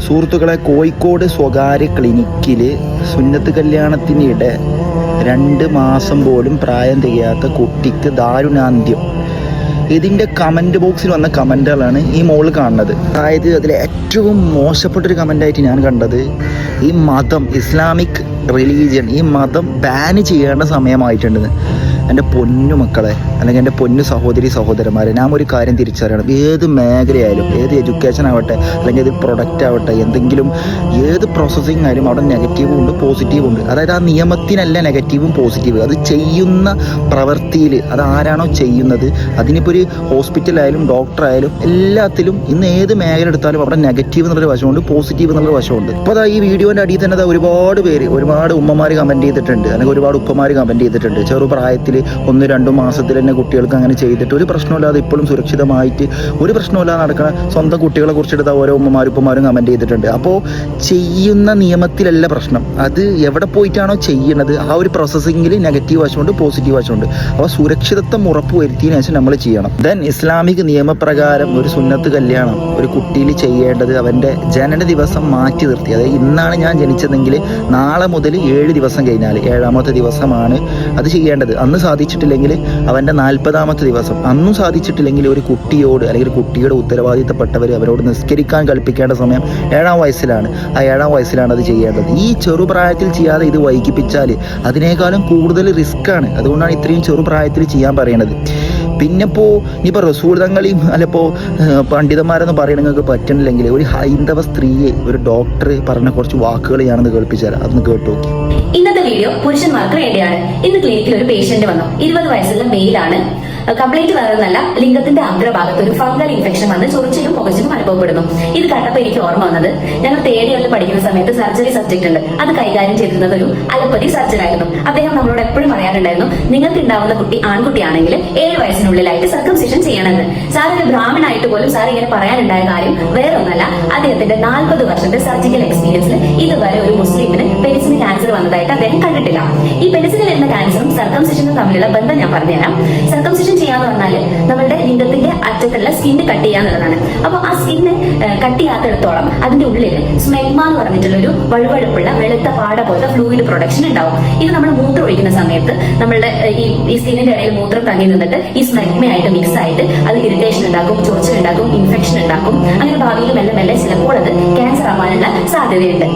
സുഹൃത്തുക്കളെ, കോഴിക്കോട് സ്വകാര്യ ക്ലിനിക്കിൽ സുന്നത്ത് കല്യാണത്തിനിടെ 2 മാസം പോലും പ്രായം തികയാത്ത കുട്ടിക്ക് ദാരുണാന്ത്യം. ഇതിൻ്റെ കമൻറ്റ് ബോക്സിൽ വന്ന കമൻറ്റുകളാണ് ഈ മോള് കാണുന്നത്. അതായത് അതിൽ ഏറ്റവും മോശപ്പെട്ടൊരു കമൻ്റായിട്ട് ഞാൻ കണ്ടത്, ഈ മതം, ഇസ്ലാമിക് റിലീജിയൻ, ഈ മതം ബാൻ ചെയ്യേണ്ട സമയമായിട്ടുണ്ട്. എൻ്റെ പൊന്നു മക്കളെ, അല്ലെങ്കിൽ എൻ്റെ പൊന്നു സഹോദരി സഹോദരന്മാരെ, നാം ഒരു കാര്യം തിരിച്ചറിയണം. ഏത് മേഖലയായാലും, ഏത് എഡ്യൂക്കേഷൻ ആവട്ടെ, അല്ലെങ്കിൽ ഏത് പ്രൊഡക്റ്റ് ആവട്ടെ, എന്തെങ്കിലും ഏത് പ്രോസസ്സിങ് ആയാലും അവിടെ നെഗറ്റീവും ഉണ്ട് പോസിറ്റീവും ഉണ്ട്. അതായത് ആ നിയമത്തിനല്ല നെഗറ്റീവും പോസിറ്റീവ്, അത് ചെയ്യുന്ന പ്രവൃത്തിയിൽ, അത് ആരാണോ ചെയ്യുന്നത്, അതിനിപ്പോൾ ഒരു ഹോസ്പിറ്റലായാലും ഡോക്ടറായാലും എല്ലാത്തിലും ഇന്ന് ഏത് മേഖല എടുത്താലും അവിടെ നെഗറ്റീവ് എന്നുള്ളൊരു വശമുണ്ട്, പോസിറ്റീവ് എന്നുള്ളൊരു വശമുണ്ട്. അപ്പോൾ അതാ ഈ വീഡിയോൻ്റെ അടിയിൽ തന്നെ ഒരുപാട് പേര്, ഒരുപാട് ഉമ്മമാർ കമൻറ്റ് ചെയ്തിട്ടുണ്ട്, അല്ലെങ്കിൽ ഒരുപാട് ഉപ്പമാർ കമൻറ്റ് ചെയ്തിട്ടുണ്ട്. ചെറുപ്രായത്തിൽ 1-2 മാസത്തിൽ തന്നെ കുട്ടികൾക്ക് അങ്ങനെ ചെയ്തിട്ട് ഒരു പ്രശ്നമില്ലാതെ ഇപ്പോഴും സുരക്ഷിതമായിട്ട് ഒരു പ്രശ്നമില്ലാതെ നടക്കുന്ന സ്വന്തം കുട്ടികളെ കുറിച്ചെടുത്ത ഓരോ ഉമ്മമാരും ഉപ്പമാരും കമൻറ്റ് ചെയ്തിട്ടുണ്ട്. അപ്പോൾ ചെയ്യുന്ന നിയമത്തിലല്ല പ്രശ്നം, അത് എവിടെ പോയിട്ടാണോ ചെയ്യുന്നത് ആ ഒരു പ്രോസസ്സിങ്ങിൽ നെഗറ്റീവ് വശമുണ്ട് പോസിറ്റീവ് വശമുണ്ട്. അപ്പോൾ സുരക്ഷിതത്വം ഉറപ്പുവരുത്തിയതിനു ശേഷം നമ്മൾ ചെയ്യണം. ദെൻ ഇസ്ലാമിക് നിയമപ്രകാരം ഒരു സുന്നത്ത് കല്യാണം ഒരു കുട്ടിയിൽ ചെയ്യേണ്ടത് അവൻ്റെ ജനന ദിവസം മാറ്റി നിർത്തി. അതായത് ഇന്നാണ് ഞാൻ ജനിച്ചതെങ്കിൽ നാളെ മുതൽ 7 ദിവസം കഴിഞ്ഞാൽ 7ാമത്തെ ദിവസമാണ് അത് ചെയ്യേണ്ടത്. അന്ന് സാധിച്ചിട്ടില്ലെങ്കിൽ അവൻ്റെ 40ാമത്തെ ദിവസം, അന്നും സാധിച്ചിട്ടില്ലെങ്കിൽ ഒരു കുട്ടിയോട് അല്ലെങ്കിൽ കുട്ടിയുടെ ഉത്തരവാദിത്തപ്പെട്ടവർ അവരോട് നിസ്കരിക്കാൻ കൽപ്പിക്കേണ്ട സമയം 7ാം വയസ്സിലാണ്. ആ 7ാം വയസ്സിലാണ് അത് ചെയ്യേണ്ടത്. ഈ ചെറുപ്രായത്തിൽ ചെയ്യാതെ ഇത് വൈകിപ്പിച്ചാൽ അതിനേക്കാളും കൂടുതൽ റിസ്ക്കാണ്. അതുകൊണ്ടാണ് ഇത്രയും ചെറുപ്രായത്തിൽ ചെയ്യാൻ പറയുന്നത്. പിന്നെപ്പോൾ ഇനിയിപ്പോൾ റസൂൽ തങ്ങളെയും അല്ലപ്പോൾ പണ്ഡിതന്മാരെന്ന് പറയണമെങ്കിൽ പറ്റണില്ലെങ്കിൽ ഒരു ഹൈന്ദവ സ്ത്രീയെ ഒരു ഡോക്ടർ പറഞ്ഞ കുറച്ച് വാക്കുകൾ ഞാനൊന്ന് കേൾപ്പിച്ചാൽ അതൊന്ന് കേട്ടു നോക്കി. ഇന്നത്തെ വീഡിയോ പുരുഷന്മാർക്ക് വേണ്ടിയാണ്. ഇന്ന് ക്ലിനിക്കിൽ ഒരു പേഷ്യന്റ് വന്നു. 20 വയസ്സുള്ള മെയിലാണ്. കംപ്ലൈന്റ് വേറൊന്നല്ല, ലിംഗത്തിന്റെ അഗ്രഭാഗത്ത് ഒരു ഫംഗൽ ഇൻഫെക്ഷൻ വന്ന് ചൊറിച്ചിലും പുകച്ചിലും അനുഭവപ്പെടുന്നു. ഇത് കണ്ടപ്പോൾ എനിക്ക് ഓർമ്മ വന്നത്, ഞങ്ങൾ 3rd ഇയറിൽ പഠിക്കുന്ന സമയത്ത് സർജറി സബ്ജക്ട് ഉണ്ട്. അത് കൈകാര്യം ചെയ്തിരുന്നത് ഒരു അലോപ്പതി സർജൻ ആയിരുന്നു. അദ്ദേഹം നമ്മളോട് എപ്പോഴും പറയാറുണ്ടായിരുന്നു, നിങ്ങൾക്ക് ഉണ്ടാവുന്ന കുട്ടി ആൺകുട്ടിയാണെങ്കിൽ 7 വയസ്സിനുള്ളിലായിട്ട് സർക്കംസിഷൻ ചെയ്യണമെന്ന്. സാർ ഒരു ബ്രാഹ്മണായിട്ട് പോലും സാർ ഇങ്ങനെ പറയാനുണ്ടായ കാര്യം വേറൊന്നല്ല, അദ്ദേഹത്തിന്റെ 40 വർഷത്തെ സർജിക്കൽ എക്സ്പീരിയൻസിൽ ഇതുവരെ ഒരു മുസ്ലിമിന് പെനിസിന് ക്യാൻസർ വന്നതായിട്ട് അദ്ദേഹം കണ്ടിട്ടില്ല. ഈ പെനിസിന് വരുന്ന ക്യാൻസറും സർക്കംസിഷനും തമ്മിലുള്ള ബന്ധം ഞാൻ പറഞ്ഞുതരാം. സർക്കംസിഷൻ ചെയ്യാന്ന് പറഞ്ഞാല് നമ്മുടെ ലിംഗത്തിന്റെ അറ്റത്തുള്ള സ്കിന്ന് കട്ട് ചെയ്യാന്നുള്ളതാണ്. അപ്പൊ ആ സ്കിന്ന് കട്ട് ചെയ്യാത്തിടത്തോളം അതിന്റെ ഉള്ളിൽ സ്മെഗ്മ എന്ന് പറഞ്ഞിട്ടുള്ള ഒരു വഴുവഴുപ്പുള്ള വെളുത്ത പാട പോലത്തെ ഫ്ലൂയിഡ് പ്രൊഡക്ഷൻ ഉണ്ടാവും. ഇത് നമ്മൾ മൂത്രം ഒഴിക്കുന്ന സമയത്ത് നമ്മളുടെ ഈ സ്കിന്നിന്റെ ഇടയിൽ മൂത്രം തങ്ങി നിന്നിട്ട് ഈ സ്മെഗ്മയായിട്ട് മിക്സ് ആയിട്ട് അത് ഇറിറ്റേഷൻ ഉണ്ടാക്കും, ചൊറിച്ചിൽ ഉണ്ടാക്കും, ഇൻഫെക്ഷൻ ഉണ്ടാക്കും. അങ്ങനെ ഭാവിയിൽ മെല്ലെ മെല്ലെ ചിലപ്പോൾ അത് ക്യാൻസർ ആവാനുള്ള സാധ്യതയുണ്ട്.